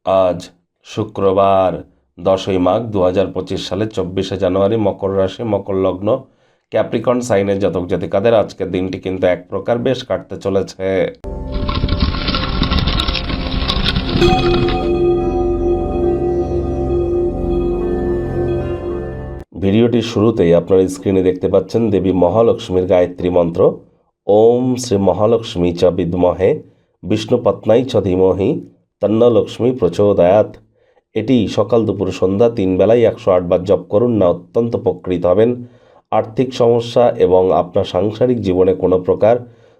আজ শুক্রবার 10ই মাঘ 2025 সালের 24শে জানুয়ারি, মকর রাশি, মকর লগ্ন, ক্যাপ্রিকন সাইনের জাতক জাতিকাদের আজকের দিনটি কিন্তু এক প্রকার বেশ কাটতে চলেছে। ভিডিওটির শুরুতেই আপনারা স্ক্রিনে দেখতে পাচ্ছেন দেবী মহালক্ষ্মীর গায়ত্রী মন্ত্র, ওম শ্রী মহালক্ষ্মী চ বিদ্মহে বিষ্ণুপত্নাই চ ধীমহি তন্ন লক্ষ্মী প্রচোদয়াৎ। এটি সকাল দুপুর সন্ধ্যা 3 বেলায় 108 বার জপ করুন, না অত্যন্ত উপকৃত হবেন। আর্থিক সমস্যা এবং আপনার সাংসারিক জীবনে কোনো প্রকার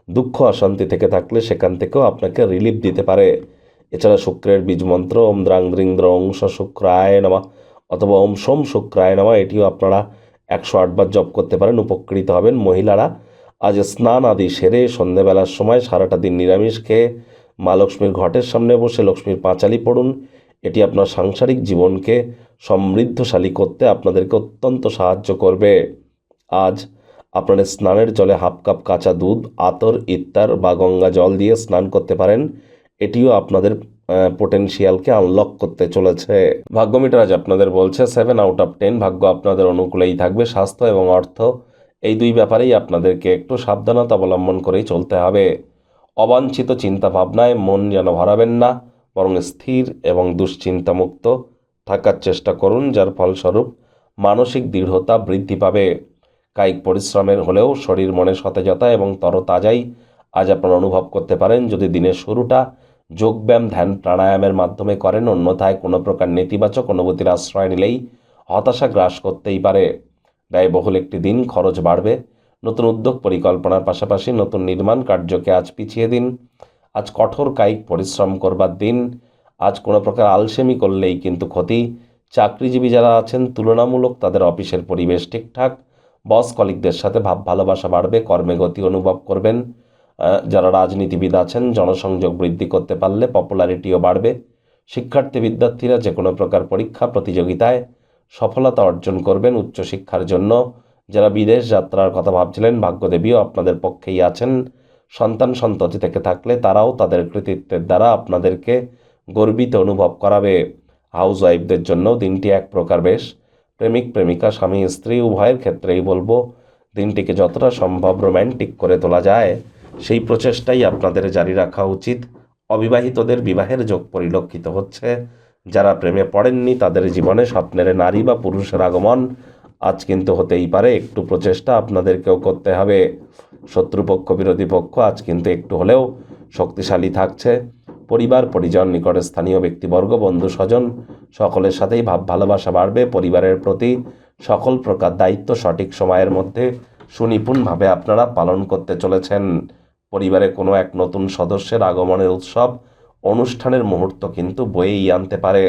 দুঃখ অশান্তি থেকে থাকলে সেখান থেকেও আপনাকে রিলিফ দিতে পারে। এছাড়া শুক্রের বীজ মন্ত্র ওম দ্রাং দ্রিং দ্রং স শুক্রায় নমঃ অথবা ওম সোম শুক্রায় নমঃ, এটিও আপনারা 108 বার জপ করতে পারেন, উপকৃত হবেন। মহিলারা আজ স্নান আদি সেরে সন্ধ্যেবেলার সময় সারাটা দিন নিরামিষ খেয়ে মা লক্ষ্মীর ঘটের সামনে বসে লক্ষ্মীর পাঁচালি পড়ুন। এটি আপনার সাংসারিক জীবনকে সমৃদ্ধশালী করতে আপনাদেরকে অত্যন্ত সাহায্য করবে। আজ আপনারা স্নানের জলে হাফ কাপ কাঁচা দুধ, আতর, ইত্তার বা গঙ্গা জল দিয়ে স্নান করতে পারেন। এটিও আপনাদের পোটেনশিয়ালকে আনলক করতে চলেছে। ভাগ্যমিটার আজ আপনাদের বলছে 7 আউট অফ 10, ভাগ্য আপনাদের অনুকূলেই থাকবে। স্বাস্থ্য এবং অর্থ এই দুই ব্যাপারেই আপনাদেরকে একটু সাবধানতা অবলম্বন করেই চলতে হবে। অবাঞ্ছিত চিন্তা ভাবনায় মন যেন ভরাবেন না, বরং স্থির এবং দুশ্চিন্তামুক্ত থাকার চেষ্টা করুন, যার ফলস্বরূপ মানসিক দৃঢ়তা বৃদ্ধি পাবে। কায়িক পরিশ্রমের হলেও শরীর মনে সতেজতা এবং তরতাজাই আজ আপনারা অনুভব করতে পারেন যদি দিনের শুরুটা যোগব্যায়াম, ধ্যান, প্রাণায়ামের মাধ্যমে করেন। অন্যথায় কোনো প্রকার নেতিবাচক অনুভূতির আশ্রয় নিলেই হতাশা গ্রাস করতেই পারে। ব্যয়বহুল একটি দিন, খরচ বাড়বে। নতুন উদ্যোগ পরিকল্পনার পাশাপাশি নতুন নির্মাণ কার্যকে আজ পিছিয়ে দিন। আজ কঠোর কায়িক পরিশ্রম করবার দিন। আজ কোনো প্রকার আলসেমি করলেই কিন্তু ক্ষতি। চাকরিজীবী যারা আছেন তুলনামূলক তাদের অফিসের পরিবেশ ঠিকঠাক। বস কলিগদের সাথে ভাব ভালোবাসা বাড়বে, কর্মে গতি অনুভব করবেন। যারা রাজনীতিবিদ আছেন জনসংযোগ বৃদ্ধি করতে পারলে পপুলারিটিও বাড়বে। শিক্ষার্থী বিদ্যার্থীরা যে কোনো প্রকার পরীক্ষা প্রতিযোগিতায় সফলতা অর্জন করবেন। উচ্চশিক্ষার জন্য যারা বিদেশ যাত্রার কথা ভাবছিলেন, ভাগ্যদেবীও আপনাদের পক্ষেই আছেন। সন্তান সন্ততি থেকে থাকলে তারাও তাদের কৃতিত্বের দ্বারা আপনাদেরকে গর্বিত অনুভব করাবে। হাউস ওয়াইফদের জন্য দিনটি এক প্রকার বেশ। প্রেমিক প্রেমিকা, স্বামী স্ত্রী উভয়ের ক্ষেত্রেই বলবো দিনটিকে যতটা সম্ভব রোম্যান্টিক করে তোলা যায় সেই প্রচেষ্টাই আপনাদের জারি রাখা উচিত। অবিবাহিতদের বিবাহের যোগ পরিলক্ষিত হচ্ছে। যারা প্রেমে পড়েননি তাদের জীবনে স্বপ্নের নারী বা পুরুষের আগমন আজ কিন্তু হতেই পারে। একটু প্রচেষ্টা আপনাদেরকেও করতে হবে। শত্রুপক্ষ, বিরোধী পক্ষ আজ কিন্তু একটু হলেও শক্তিশালী থাকছে। পরিবার, পরিজন, নিকটে স্থানীয় ব্যক্তিবর্গ, বন্ধু স্বজন সকলের সাথেই ভাব ভালোবাসা বাড়বে। পরিবারের প্রতি সকল প্রকার দায়িত্ব সঠিক সময়ের মধ্যে সুনিপুণভাবে আপনারা পালন করতে চলেছেন। পরিবারে কোনো এক নতুন সদস্যের আগমনের উৎসব অনুষ্ঠানের মুহূর্ত কিন্তু বয়েই আনতে পারে।